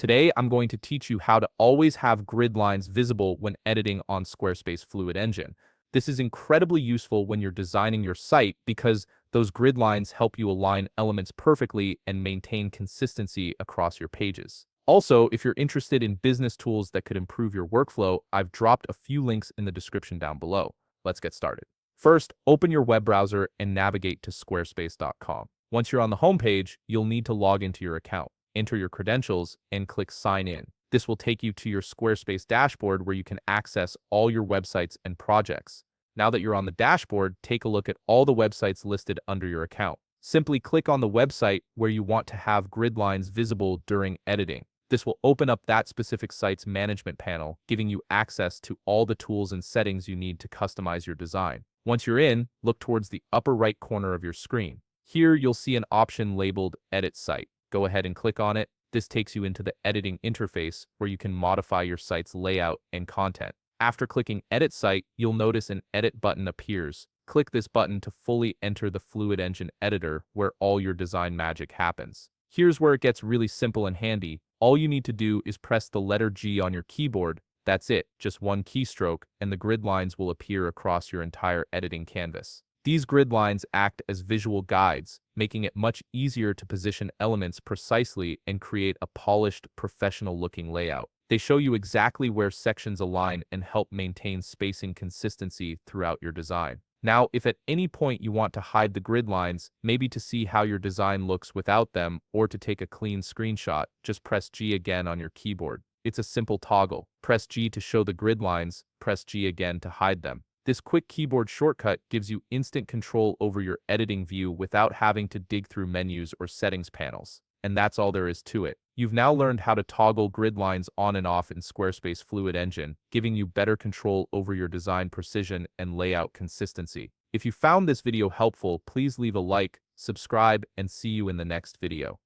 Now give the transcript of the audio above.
Today, I'm going to teach you how to always have grid lines visible when editing on Squarespace Fluid Engine. This is incredibly useful when you're designing your site because those grid lines help you align elements perfectly and maintain consistency across your pages. Also, if you're interested in business tools that could improve your workflow, I've dropped a few links in the description down below. Let's get started. First, open your web browser and navigate to squarespace.com. Once you're on the homepage, you'll need to log into your account. Enter your credentials, and click Sign In. This will take you to your Squarespace dashboard where you can access all your websites and projects. Now that you're on the dashboard, take a look at all the websites listed under your account. Simply click on the website where you want to have grid lines visible during editing. This will open up that specific site's management panel, giving you access to all the tools and settings you need to customize your design. Once you're in, look towards the upper right corner of your screen. Here, you'll see an option labeled Edit Site. Go ahead and click on it. This takes you into the editing interface where you can modify your site's layout and content. After clicking Edit Site, you'll notice an Edit button appears. Click this button to fully enter the Fluid Engine editor where all your design magic happens. Here's where it gets really simple and handy. All you need to do is press the letter G on your keyboard. That's it, just one keystroke, and the grid lines will appear across your entire editing canvas. These grid lines act as visual guides, making it much easier to position elements precisely and create a polished, professional-looking layout. They show you exactly where sections align and help maintain spacing consistency throughout your design. Now, if at any point you want to hide the grid lines, maybe to see how your design looks without them, or to take a clean screenshot, just press G again on your keyboard. It's a simple toggle. Press G to show the grid lines, press G again to hide them. This quick keyboard shortcut gives you instant control over your editing view without having to dig through menus or settings panels. And that's all there is to it. You've now learned how to toggle grid lines on and off in Squarespace Fluid Engine, giving you better control over your design precision and layout consistency. If you found this video helpful, please leave a like, subscribe, and see you in the next video.